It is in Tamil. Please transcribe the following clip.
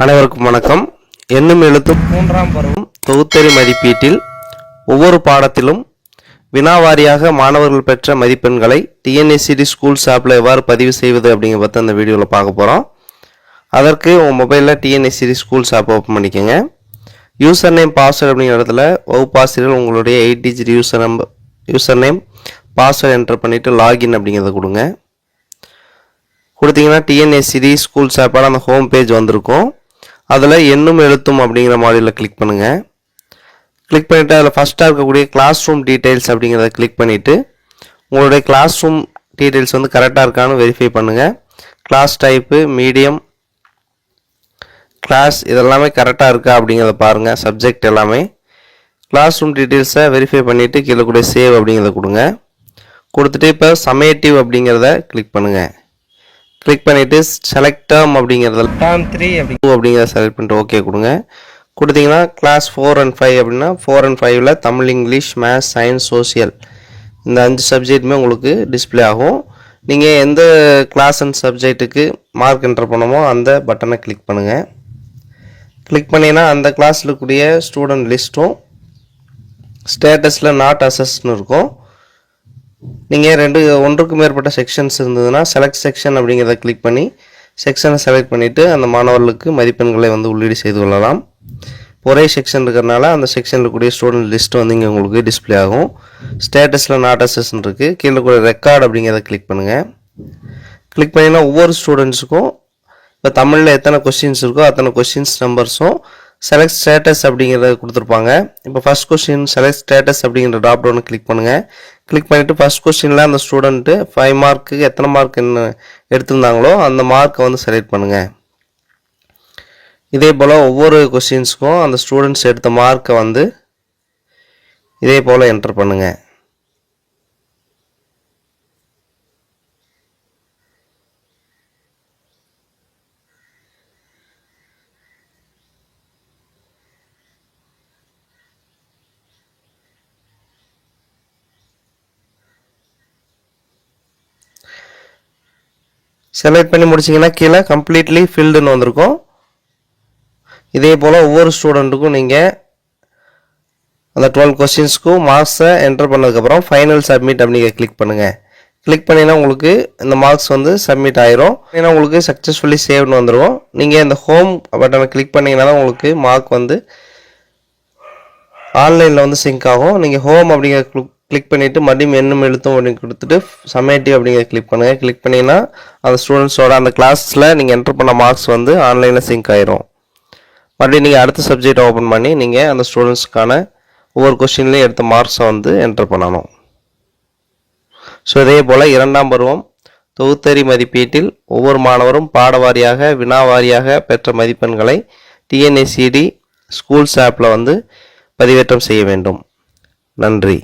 அனைவருக்கும் வணக்கம். எண்ணும் எழுத்தும் மூன்றாம் பருவம் தொகுத்தறி மதிப்பீட்டில் ஒவ்வொரு பாடத்திலும் வினாவாரியாக மாணவர்கள் பெற்ற மதிப்பெண்களை டிஎன்எஸ்சிடி ஸ்கூல்ஸ் ஆப்பில் எவ்வாறு பதிவு செய்வது அப்படிங்கிற பற்றி அந்த வீடியோவில் பார்க்க போகிறோம். அதற்கு உங்கள் மொபைலில் டிஎன்எஸ்சிடி ஸ்கூல்ஸ் ஆப் ஓப்பன் பண்ணிக்கோங்க. யூசர் நேம் பாஸ்வேர்டு அப்படிங்கிற இடத்துல வகுப்பாசிரியர் உங்களுடைய 8 digit user name password enter பண்ணிவிட்டு லாகின் அப்படிங்கிறத கொடுங்க. கொடுத்தீங்கன்னா டிஎன்எஸ்சிடி ஸ்கூல்ஸ் ஆப்போட அந்த ஹோம் பேஜ் வந்திருக்கும். அதில் எண்ணும் எழுத்தும் அப்படிங்கிற மாடியூலில் கிளிக் பண்ணுங்கள். கிளிக் பண்ணிவிட்டு அதில் ஃபஸ்ட்டாக இருக்கக்கூடிய கிளாஸ் ரூம் டீட்டெயில்ஸ் அப்படிங்கிறத கிளிக் பண்ணிவிட்டு உங்களுடைய கிளாஸ் ரூம் டீட்டெயில்ஸ் வந்து கரெக்டாக இருக்கான்னு வெரிஃபை பண்ணுங்கள். கிளாஸ் டைப்பு, மீடியம், கிளாஸ் இதெல்லாமே கரெக்டாக இருக்கா அப்படிங்கிறத பாருங்கள். சப்ஜெக்ட் எல்லாமே கிளாஸ் ரூம் டீட்டெயில்ஸை வெரிஃபை பண்ணிவிட்டு கீழே கூட சேவ் அப்படிங்கிறத கொடுங்க. கொடுத்துட்டு இப்போ சமேட்டிவ் அப்படிங்கிறத கிளிக் பண்ணுங்கள். கிளிக் பண்ணிவிட்டு செலக்ட் டேர்ம் அப்படிங்கிறதுல டேர்ம் 3 அப்படிங்கிறத செலக்ட் பண்ணிட்டு ஓகே கொடுங்க. கொடுத்தீங்கன்னா கிளாஸ் 4 and 5 அப்படின்னா 4 and 5ல் Tamil, English, maths, science, social இந்த 5 சப்ஜெக்ட்டுமே உங்களுக்கு டிஸ்பிளே ஆகும். நீங்கள் எந்த கிளாஸ் அண்ட் சப்ஜெக்ட்டுக்கு மார்க் என்டர் பண்ணமோ அந்த பட்டனை கிளிக் பண்ணுங்கள். கிளிக் பண்ணிங்கன்னா அந்த கிளாஸில் இருக்கக்கூடிய ஸ்டூடெண்ட் லிஸ்ட்டும் ஸ்டேட்டஸில் நாட் அசஸ்ன்னு இருக்கும். நீங்கள் ஒன்றுக்கு மேற்பட்ட செக்ஷன்ஸ் இருந்ததுன்னா செலக்ட் செக்ஷன் அப்படிங்கிறத கிளிக் பண்ணி செக்ஷனை செலக்ட் பண்ணிவிட்டு அந்த மாணவர்களுக்கு மதிப்பெண்களை வந்து உள்ளீடு செய்து கொள்ளலாம். ஒரே செக்ஷன் இருக்கிறனால அந்த செக்ஷனில் இருக்கக்கூடிய ஸ்டூடெண்ட் லிஸ்ட்டு வந்து இங்கே உங்களுக்கு டிஸ்பிளே ஆகும். ஸ்டேட்டஸில் நாட் அசஸ்ன்னு இருக்குது. கீழே கூட ரெக்கார்ட் அப்படிங்கிறத கிளிக் பண்ணுங்கள். கிளிக் பண்ணிங்கன்னா ஒவ்வொரு ஸ்டூடெண்ட்ஸுக்கும் இப்போ தமிழில் எத்தனை கொஸ்டின்ஸ் இருக்கோ அத்தனை கொஸ்டின்ஸ் நம்பர்ஸும் செலக்ட் ஸ்டேட்டஸ் அப்படிங்கிறத கொடுத்துருப்பாங்க. இப்போ ஃபஸ்ட் கொஸ்டின் செலக்ட் ஸ்டேட்டஸ் அப்படிங்கிற ட்ராப் டவுனை கிளிக் பண்ணுங்கள். கிளிக் பண்ணிவிட்டு ஃபஸ்ட் கொஸ்டினில் அந்த ஸ்டூடெண்ட்டு 5 மார்க்குக்கு எத்தனை மார்க் என்ன எடுத்திருந்தாங்களோ அந்த மார்க்கை வந்து செலக்ட் பண்ணுங்கள். இதே போல் ஒவ்வொரு கொஸ்டின்ஸுக்கும் அந்த ஸ்டூடெண்ட்ஸ் எடுத்த மார்க்கை வந்து இதே போல் என்டர் பண்ணுங்கள். செலக்ட் பண்ணி முடிச்சிங்கன்னா கீழே கம்ப்ளீட்லி ஃபில்டுன்னு வந்திருக்கும். இதே போல் ஒவ்வொரு ஸ்டூடெண்ட்டுக்கும் நீங்கள் அந்த 12 கொஸ்டின்ஸ்க்கும் மார்க்ஸை என்டர் பண்ணதுக்கப்புறம் ஃபைனல் சப்மிட் அப்படிங்கிற கிளிக் பண்ணுங்கள். கிளிக் பண்ணிங்கன்னா உங்களுக்கு இந்த மார்க்ஸ் வந்து சப்மிட் ஆயிரும். ஏன்னா உங்களுக்கு சக்ஸஸ்ஃபுல்லி சேவ்னு வந்துடும். நீங்கள் இந்த ஹோம் பட்டனை கிளிக் பண்ணிங்கன்னா தான் உங்களுக்கு மார்க் வந்து ஆன்லைனில் வந்து சிங்க் ஆகும். நீங்கள் ஹோம் அப்படிங்கிற கிளிக் பண்ணிவிட்டு மறுபடியும் எண்ணும் எழுத்தும் அப்படின்னு கொடுத்துட்டு சமேட்டிவ் அப்படிங்கிற கிளிக் பண்ணுங்கள். கிளிக் பண்ணிங்கன்னா அந்த ஸ்டூடெண்ட்ஸோட அந்த கிளாஸில் நீங்கள் என்டர் பண்ண மார்க்ஸ் வந்து ஆன்லைனில் சிங்க் ஆயிரும். மறுபடியும் நீங்கள் அடுத்த சப்ஜெக்ட் ஓப்பன் பண்ணி நீங்கள் அந்த ஸ்டூடெண்ட்ஸ்க்கான ஒவ்வொரு கொஸ்டின்லேயும் எடுத்த மார்க்ஸை வந்து என்டர் பண்ணணும். ஸோ இதே போல் 2ஆம் பருவம் தொகுத்தறி மதிப்பீட்டில் ஒவ்வொரு மாணவரும் பாடவாரியாக வினாவாரியாக பெற்ற மதிப்பெண்களை டிஎன்எஸ்சிடி ஸ்கூல்ஸ் ஆப்பில் வந்து பதிவேற்றம் செய்ய வேண்டும். நன்றி.